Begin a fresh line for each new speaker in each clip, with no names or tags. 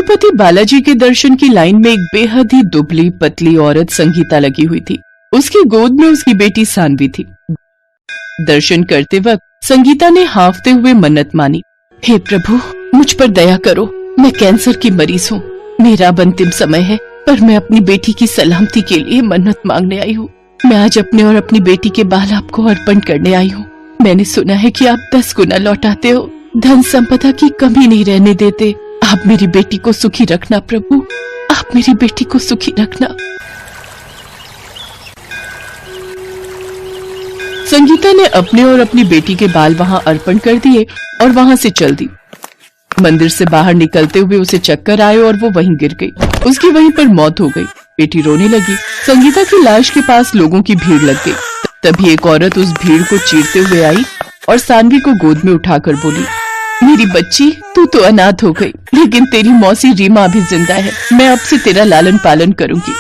तिरुपति बालाजी के दर्शन की लाइन में एक बेहद ही दुबली पतली औरत संगीता लगी हुई थी। उसकी गोद में उसकी बेटी सानवी थी। दर्शन करते वक्त संगीता ने हांफते हुए मन्नत मानी, हे प्रभु, मुझ पर दया करो, मैं कैंसर की मरीज हूँ, मेरा अब अंतिम समय है, पर मैं अपनी बेटी की सलामती के लिए मन्नत मांगने आई हूँ। मैं आज अपने और अपनी बेटी के बाल आपको अर्पण करने आई हूँ। मैंने सुना है कि आप 10 गुना लौटाते हो, धन संपदा की कमी नहीं रहने देते। आप मेरी बेटी को सुखी रखना प्रभु, आप मेरी बेटी को सुखी रखना। संगीता ने अपने और अपनी बेटी के बाल वहां अर्पण कर दिए और वहां से चल दी। मंदिर से बाहर निकलते हुए उसे चक्कर आए और वो वहीं गिर गई। उसकी वहीं पर मौत हो गई। बेटी रोने लगी। संगीता की लाश के पास लोगों की भीड़ लग गई। तभी एक औरत उस भीड़ को चीरते हुए आई और सानवी को गोद में उठाकर बोली, मेरी बच्ची, तू तो अनाथ हो गई, लेकिन तेरी मौसी रीमा अभी जिंदा है। मैं अब से तेरा लालन पालन करूंगी।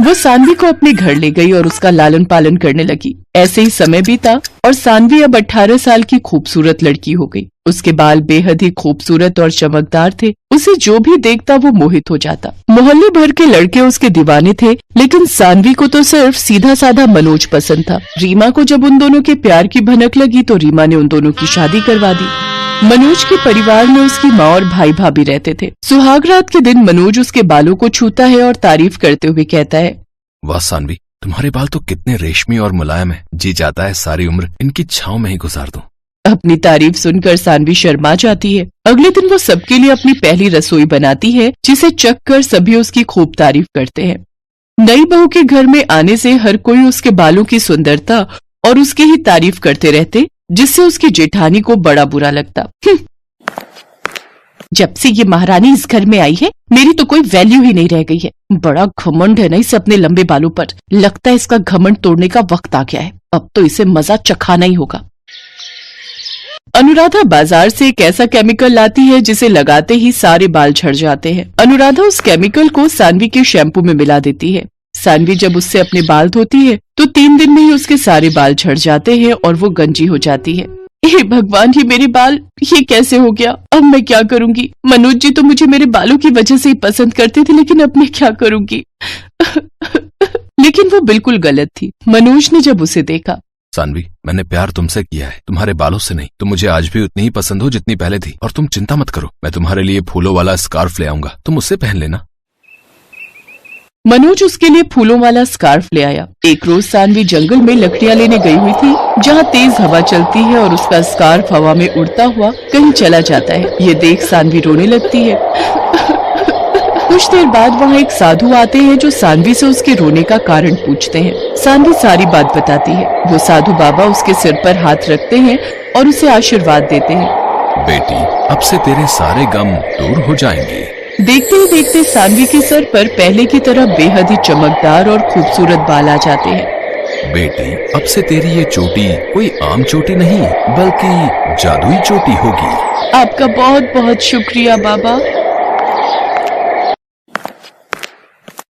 वो सानवी को अपने घर ले गई और उसका लालन पालन करने लगी। ऐसे ही समय बीता और सानवी अब 18 साल की खूबसूरत लड़की हो गई। उसके बाल बेहद ही खूबसूरत और चमकदार थे। उसे जो भी देखता वो मोहित हो जाता। मोहल्ले भर के लड़के उसके दीवाने थे, लेकिन सानवी को तो सिर्फ सीधा साधा मनोज पसंद था। रीमा को जब उन दोनों के प्यार की भनक लगी तो रीमा ने उन दोनों की शादी करवा दी। मनोज के परिवार में उसकी माँ और भाई भाभी रहते थे। सुहागरात के दिन मनोज उसके बालों को छूता है और तारीफ करते हुए कहता है,
वाह सानवी, तुम्हारे बाल तो कितने रेशमी और मुलायम है। जी चाहता है सारी उम्र इनकी छांव में ही गुजार दूं।
अपनी तारीफ सुनकर सानवी शर्मा जाती है। अगले दिन वो सबके लिए अपनी पहली रसोई बनाती है, जिसे चख कर सभी उसकी खूब तारीफ करते हैं। नई बहू के घर में आने से हर कोई उसके बालों की सुंदरता और उसकी ही तारीफ करते रहते, जिससे उसकी जेठानी को बड़ा बुरा लगता। जब से ये महारानी इस घर में आई है, मेरी तो कोई वैल्यू ही नहीं रह गई है। बड़ा घमंड है ना इसे अपने लंबे बालों पर। लगता है इसका घमंड तोड़ने का वक्त आ गया है। अब तो इसे मजा चखाना ही होगा। अनुराधा बाजार से एक ऐसा केमिकल लाती है जिसे लगाते ही सारे बाल झड़ जाते हैं। अनुराधा उस केमिकल को सानवी के शैम्पू में मिला देती है। सानवी जब उससे अपने बाल धोती है तो 3 दिन में ही उसके सारे बाल झड़ जाते हैं और वो गंजी हो जाती है। हे भगवान, ये मेरे बाल, ये कैसे हो गया? अब मैं क्या करूंगी? मनोज जी तो मुझे मेरे बालों की वजह से ही पसंद करते थे, लेकिन अब मैं क्या करूंगी? लेकिन वो बिल्कुल गलत थी। मनोज ने जब उसे देखा,
सानवी, मैंने प्यार तुमसे किया है, तुम्हारे बालों से नहीं। तुम मुझे आज भी उतनी ही पसंद हो जितनी पहले थी। और तुम चिंता मत करो, मैं तुम्हारे लिए फूलों वाला स्कार्फ ले आऊंगा, तुम उससे पहन लेना।
मनोज उसके लिए फूलों वाला स्कार्फ ले आया। एक रोज सानवी जंगल में लकड़ियां लेने गई हुई थी, जहाँ तेज हवा चलती है और उसका स्कार्फ हवा में उड़ता हुआ कहीं चला जाता है। ये देख सानवी रोने लगती है। कुछ देर बाद वहाँ एक साधु आते हैं जो सानवी से उसके रोने का कारण पूछते हैं। सानवी सारी बात बताती है। वो साधु बाबा उसके सिर पर हाथ रखते हैं और उसे आशीर्वाद देते हैं।
बेटी, अब से तेरे सारे गम दूर हो जाएंगे।
देखते ही देखते सानवी के सर पर पहले की तरह बेहद ही चमकदार और खूबसूरत बाल आ जाते हैं।
बेटी, अब से तेरी ये चोटी कोई आम चोटी नहीं, बल्कि जादुई चोटी होगी।
आपका बहुत बहुत शुक्रिया बाबा।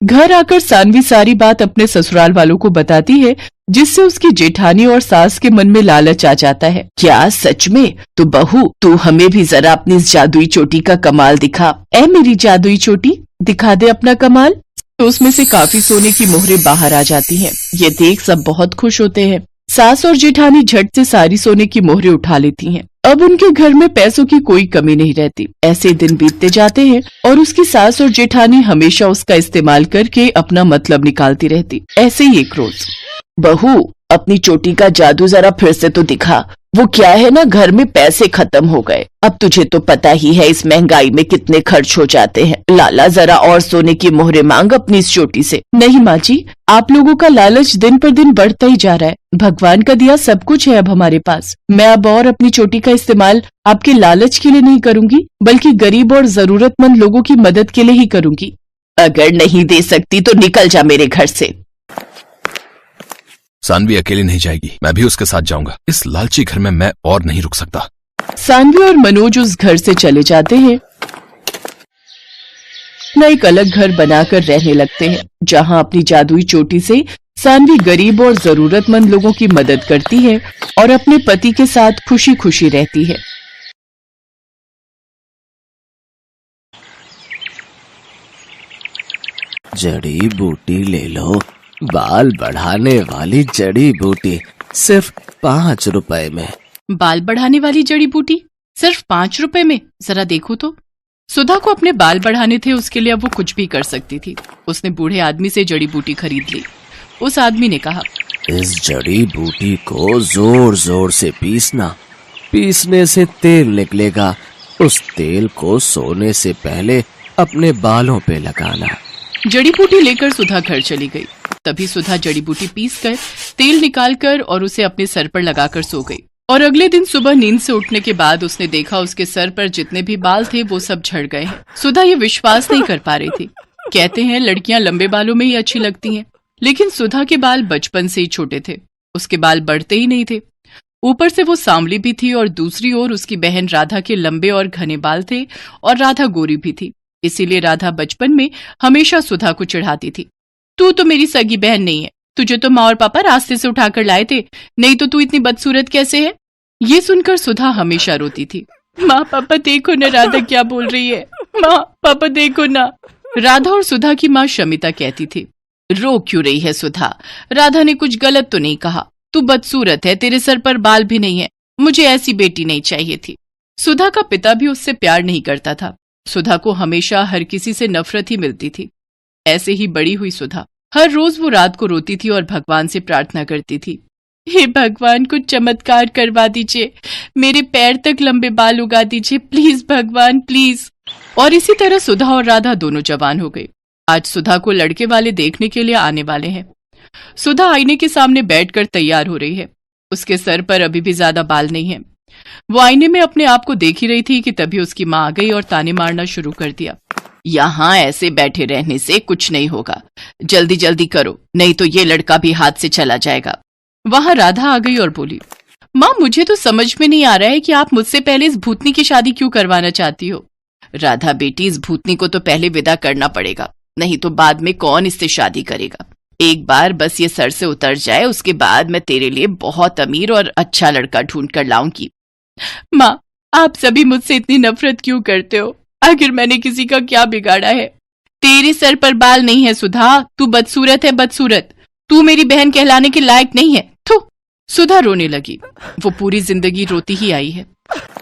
घर आकर सानवी सारी बात अपने ससुराल वालों को बताती है, जिससे उसकी जेठानी और सास के मन में लालच आ जाता है। क्या सच में? तो बहू, तू हमें भी जरा अपनी जादुई चोटी का कमाल दिखा। ऐ मेरी जादुई चोटी, दिखा दे अपना कमाल। तो उसमें से काफी सोने की मोहरें बाहर आ जाती हैं। ये देख सब बहुत खुश होते हैं। सास और जेठानी झट से सारी सोने की मोहरें उठा लेती हैं। अब उनके घर में पैसों की कोई कमी नहीं रहती। ऐसे दिन बीतते जाते हैं और उसकी सास और जेठानी हमेशा उसका इस्तेमाल करके अपना मतलब निकालती रहती। ऐसे ही एक रोज, बहू, अपनी चोटी का जादू जरा फिर से तो दिखा। वो क्या है ना, घर में पैसे खत्म हो गए। अब तुझे तो पता ही है इस महंगाई में कितने खर्च हो जाते हैं। लाला, जरा और सोने की मोहरें मांग अपनी इस चोटी से। नहीं माँ जी, आप लोगों का लालच दिन पर दिन बढ़ता ही जा रहा है। भगवान का दिया सब कुछ है अब हमारे पास। मैं अब और अपनी चोटी का इस्तेमाल आपके लालच के लिए नहीं करूंगी, बल्कि गरीब और जरूरतमंद लोगों की मदद के लिए ही करूंगी। अगर नहीं दे सकती तो निकल जा मेरे घर से।
सानवी अकेली नहीं जाएगी, मैं भी उसके साथ जाऊंगा। इस लालची घर में मैं और नहीं रुक सकता।
सानवी और मनोज उस घर से चले जाते हैं। अपना एक अलग घर बनाकर रहने लगते हैं, जहां अपनी जादुई चोटी से सानवी गरीब और जरूरतमंद लोगों की मदद करती है और अपने पति के साथ खुशी खुशी रहती है।
जड़ी बूटी ले लो, बाल बढ़ाने वाली जड़ी बूटी, सिर्फ 5 रुपए में।
बाल बढ़ाने वाली जड़ी बूटी सिर्फ 5 रुपए में? जरा देखो तो। सुधा को अपने बाल बढ़ाने थे, उसके लिए अब वो कुछ भी कर सकती थी। उसने बूढ़े आदमी से जड़ी बूटी खरीद ली। उस आदमी ने कहा,
इस जड़ी बूटी को जोर जोर से पीसना, पीसने से तेल निकलेगा। उस तेल को सोने से पहले अपने बालों पे लगाना।
जड़ी बूटी लेकर सुधा घर चली गई। तभी सुधा जड़ी बूटी पीस कर तेल निकाल कर और उसे अपने सर पर लगाकर सो गई। और अगले दिन सुबह नींद से उठने के बाद उसने देखा उसके सर पर जितने भी बाल थे वो सब झड़ गए हैं। सुधा ये विश्वास नहीं कर पा रही थी। कहते हैं लड़कियां लंबे बालों में ही अच्छी लगती हैं, लेकिन सुधा के बाल बचपन से ही छोटे थे। उसके बाल बढ़ते ही नहीं थे। ऊपर से वो सांवली भी थी और दूसरी ओर उसकी बहन राधा के लंबे और घने बाल थे और राधा गोरी भी थी। इसीलिए राधा बचपन में हमेशा सुधा को चिढ़ाती थी, तू तो मेरी सगी बहन नहीं है, तुझे तो माँ और पापा रास्ते से उठाकर लाए थे, नहीं तो तू इतनी बदसूरत कैसे है। ये सुनकर सुधा हमेशा रोती थी। माँ पापा देखो ना राधा क्या बोल रही है, माँ पापा देखो ना। राधा और सुधा की माँ शमिता कहती थी, रो क्यों रही है सुधा, राधा ने कुछ गलत तो नहीं कहा, तू बदसूरत है, तेरे सर पर बाल भी नहीं है, मुझे ऐसी बेटी नहीं चाहिए थी। सुधा का पिता भी उससे प्यार नहीं करता था। सुधा को हमेशा हर किसी से नफरत ही मिलती थी। ऐसे ही बड़ी हुई सुधा। हर रोज वो रात को रोती थी और भगवान से प्रार्थना करती थी, हे भगवान कुछ चमत्कार करवा दीजिए, मेरे पैर तक लंबे बाल उगा दीजिए, प्लीज भगवान प्लीज। और इसी तरह सुधा और राधा दोनों जवान हो गई। आज सुधा को लड़के वाले देखने के लिए आने वाले हैं। सुधा आईने के सामने बैठकर तैयार हो रही है। उसके सर पर अभी भी ज्यादा बाल नहीं है। वो आईने में अपने आप को देख ही रही थी कि तभी उसकी माँ आ गई और ताने मारना शुरू कर दिया, यहाँ ऐसे बैठे रहने से कुछ नहीं होगा, जल्दी जल्दी करो, नहीं तो ये लड़का भी हाथ से चला जाएगा। वहां राधा आ गई और बोली, माँ मुझे तो समझ में नहीं आ रहा है कि आप मुझसे पहले इस भूतनी की शादी क्यों करवाना चाहती हो। राधा बेटी, इस भूतनी को तो पहले विदा करना पड़ेगा, नहीं तो बाद में कौन इससे शादी करेगा। एक बार बस ये सर से उतर जाए, उसके बाद मैं तेरे लिए बहुत अमीर और अच्छा लड़का ढूंढ कर लाऊंगी। माँ आप सभी मुझसे इतनी नफरत क्यों करते हो, आखिर मैंने किसी का क्या बिगाड़ा है। तेरे सर पर बाल नहीं है सुधा, तू बदसूरत है बदसूरत, तू मेरी बहन कहलाने के लायक नहीं है। थू। सुधा रोने लगी। वो पूरी जिंदगी रोती ही आई है।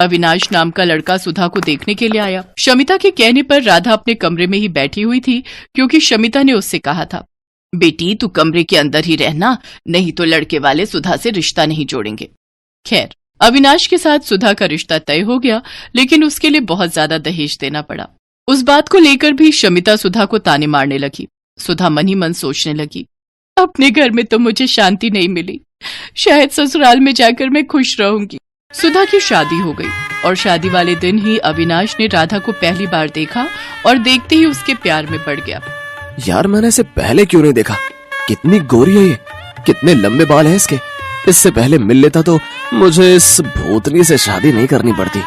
अविनाश नाम का लड़का सुधा को देखने के लिए आया। शमिता के कहने पर राधा अपने कमरे में ही बैठी हुई थी, क्योंकि शमिता ने उससे कहा था, बेटी तू कमरे के अंदर ही रहना, नहीं तो लड़के वाले सुधा से रिश्ता नहीं जोड़ेंगे। खैर अविनाश के साथ सुधा का रिश्ता तय हो गया, लेकिन उसके लिए बहुत ज्यादा दहेज देना पड़ा। उस बात को लेकर भी शमिता सुधा को ताने मारने लगी। सुधा मन ही मन सोचने लगी, अपने घर में तो मुझे शांति नहीं मिली, शायद ससुराल में जाकर मैं खुश रहूंगी। सुधा की शादी हो गई और शादी वाले दिन ही अविनाश ने राधा को पहली बार देखा और देखते ही उसके प्यार में पड़ गया।
यार मैंने इसे पहले क्यों नहीं देखा, कितनी गोरी है ये, कितने लंबे बाल हैं इसके, इससे पहले मिल लेता तो मुझे इस भूतनी से शादी नहीं करनी पड़ती।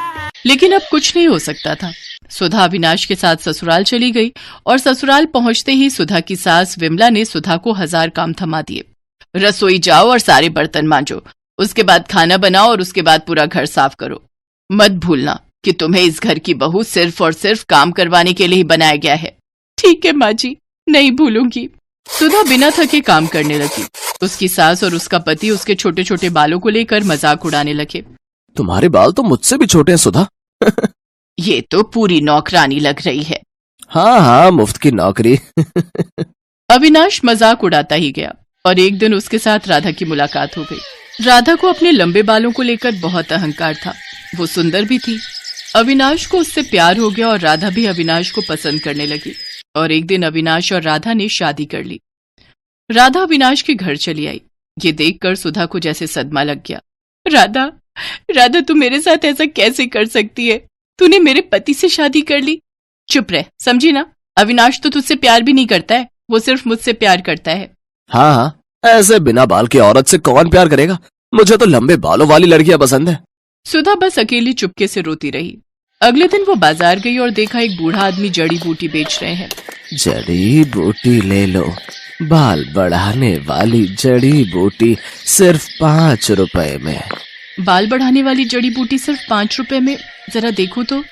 लेकिन अब कुछ नहीं हो सकता था। सुधा अविनाश के साथ ससुराल चली गई और ससुराल पहुंचते ही सुधा की सास विमला ने सुधा को 1000 काम थमा दिए। रसोई जाओ और सारे बर्तन मांजो, उसके बाद खाना बनाओ और उसके बाद पूरा घर साफ करो। मत भूलना कि तुम्हें इस घर की बहू सिर्फ और सिर्फ काम करवाने के लिए ही बनाया गया है। ठीक है माँ जी, नहीं भूलूंगी। सुधा बिना थके काम करने लगी। उसकी सास और उसका पति उसके छोटे छोटे बालों को लेकर मजाक उड़ाने लगे।
तुम्हारे बाल तो मुझसे भी छोटे हैं सुधा।
ये तो पूरी नौकरानी लग रही है।
हाँ हाँ, मुफ्त की नौकरी।
अविनाश मजाक उड़ाता ही गया और एक दिन उसके साथ राधा की मुलाकात हो गई। राधा को अपने लंबे बालों को लेकर बहुत अहंकार था। वो सुंदर भी थी। अविनाश को उससे प्यार हो गया और राधा भी अविनाश को पसंद करने लगी। और एक दिन अविनाश और राधा ने शादी कर ली। राधा अविनाश के घर चली आई। ये देखकर सुधा को जैसे सदमा लग गया। राधा, राधा तू मेरे साथ ऐसा कैसे कर सकती है? तूने मेरे पति से शादी कर ली। चुप रह, समझी ना? अविनाश तो तुझसे प्यार भी नहीं करता है, वो सिर्फ मुझसे प्यार करता है।
हाँ हाँ, ऐसे बिना बाल की औरत से कौन प्यार करेगा? मुझे तो लंबे बालों वाली लड़कियां पसंद है।
सुधा बस अकेली चुपके से रोती रही। अगले दिन वो बाजार गई और देखा एक बूढ़ा आदमी जड़ी बूटी बेच रहे हैं।
जड़ी बूटी ले लो, बाल बढ़ाने वाली जड़ी बूटी, सिर्फ 5 रुपए में।
बाल बढ़ाने वाली जड़ी बूटी सिर्फ 5 रुपए में? जरा देखो तो।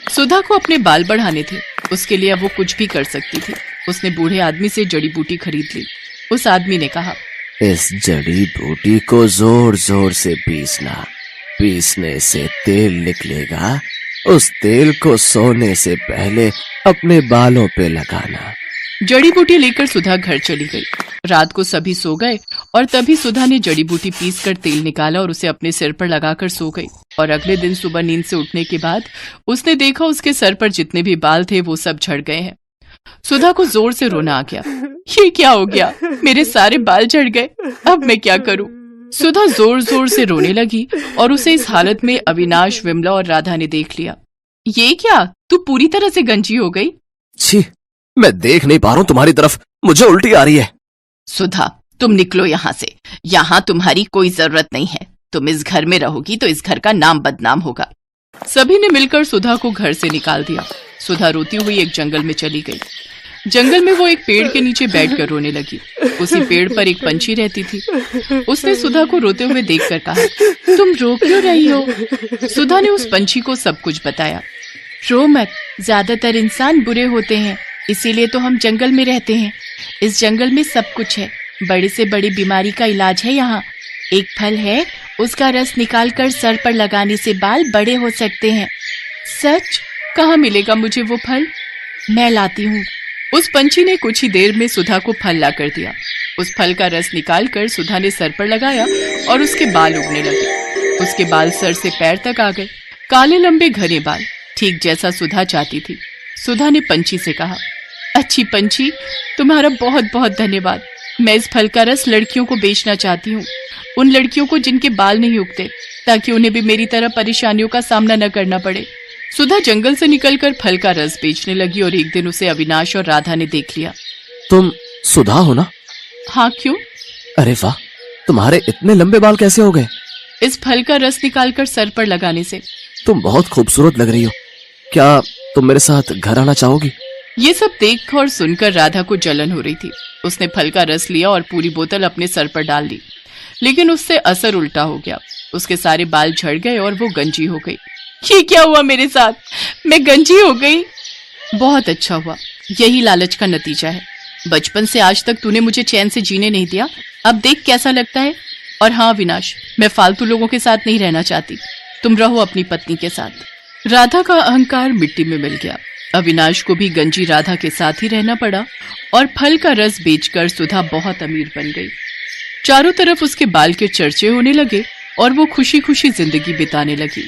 सुधा को अपने बाल बढ़ाने थे, उसके लिए अब वो कुछ भी कर सकती थी। उसने बूढ़े आदमी से जड़ी बूटी खरीद ली। उस आदमी ने कहा,
इस जड़ी बूटी को जोर जोर से पीसना, पीसने से तेल निकलेगा। उस तेल को सोने से पहले अपने बालों पे लगाना।
जड़ी बूटी लेकर सुधा घर चली गई। रात को सभी सो गए और तभी सुधा ने जड़ी बूटी पीसकर तेल निकाला और उसे अपने सिर पर लगाकर सो गई। और अगले दिन सुबह नींद से उठने के बाद उसने देखा उसके सर पर जितने भी बाल थे वो सब झड़ गए हैं। सुधा को जोर से रोना आ गया। ये क्या हो गया? मेरे सारे बाल झड़ गए, अब मैं क्या करूं? सुधा जोर जोर से रोने लगी और उसे इस हालत में अविनाश, विमला और राधा ने देख लिया। ये क्या, तू पूरी तरह से गंजी हो गई?
छी, मैं देख नहीं पा रहा हूं तुम्हारी तरफ, मुझे उल्टी आ रही है।
सुधा, तुम निकलो यहाँ से, यहाँ तुम्हारी कोई जरूरत नहीं है। तुम इस घर में रहोगी तो इस घर का नाम बदनाम होगा। सभी ने मिलकर सुधा को घर से निकाल दिया। सुधा रोती हुई एक जंगल में चली गई। जंगल में वो एक पेड़ के नीचे बैठकर रोने लगी। उसी पेड़ पर एक पंछी रहती थी। उसने सुधा को रोते हुए देखकर कहा, तुम रो क्यों रही हो? सुधा ने उस पंछी को सब कुछ बताया। रो मत, ज्यादातर इंसान बुरे होते हैं, इसीलिए तो हम जंगल में रहते हैं। इस जंगल में सब कुछ है, बड़ी से बड़ी बीमारी का इलाज है यहाँ। एक फल है, उसका रस निकालकर सर पर लगाने से बाल बड़े हो सकते हैं। सच? कहाँ मिलेगा मुझे वो फल? मैं लाती हूँ। उस पंछी ने कुछ ही देर में सुधा को फल ला कर दिया। उस फल का रस निकालकर सुधा ने सर पर लगाया और उसके बाल उगने लगे। उसके बाल सर से पैर तक आ गए, काले लंबे घने बाल, ठीक जैसा सुधा चाहती थी। सुधा ने पंछी से कहा, अच्छी पंछी, तुम्हारा बहुत बहुत धन्यवाद। मैं इस फल का रस लड़कियों को बेचना चाहती हूँ, उन लड़कियों को जिनके बाल नहीं उगते, ताकि उन्हें भी मेरी तरह परेशानियों का सामना न करना पड़े। सुधा जंगल से निकलकर फल का रस बेचने लगी और एक दिन उसे अविनाश और राधा ने देख लिया।
तुम सुधा हो ना?
हाँ, क्यों?
अरे वाह, तुम्हारे इतने लंबे बाल कैसे हो गए?
इस फल का रस निकालकर सर पर लगाने से।
तुम बहुत खूबसूरत लग रही हो। क्या तुम मेरे साथ घर आना चाहोगी?
ये सब देख और सुनकर राधा को जलन हो रही थी। उसने फल का रस लिया और पूरी बोतल अपने सर पर डाल दी, लेकिन उससे असर उल्टा हो गया। उसके सारे बाल झड़ गए और वो गंजी हो गई। ये क्या हुआ मेरे साथ? मैं गंजी हो गई। बहुत अच्छा हुआ, यही लालच का नतीजा है। बचपन से आज तक तूने मुझे चैन से जीने नहीं दिया, अब देख कैसा लगता है। और हाँ विनाश, मैं फालतू लोगों के साथ नहीं रहना चाहती, तुम रहो अपनी पत्नी के साथ। राधा का अहंकार मिट्टी में मिल गया। अविनाश को भी गंजी राधा के साथ ही रहना पड़ा और फल का रस बेचकर सुधा बहुत अमीर बन गई। चारों तरफ उसके बाल के चर्चे होने लगे और वो खुशी खुशी जिंदगी बिताने लगी।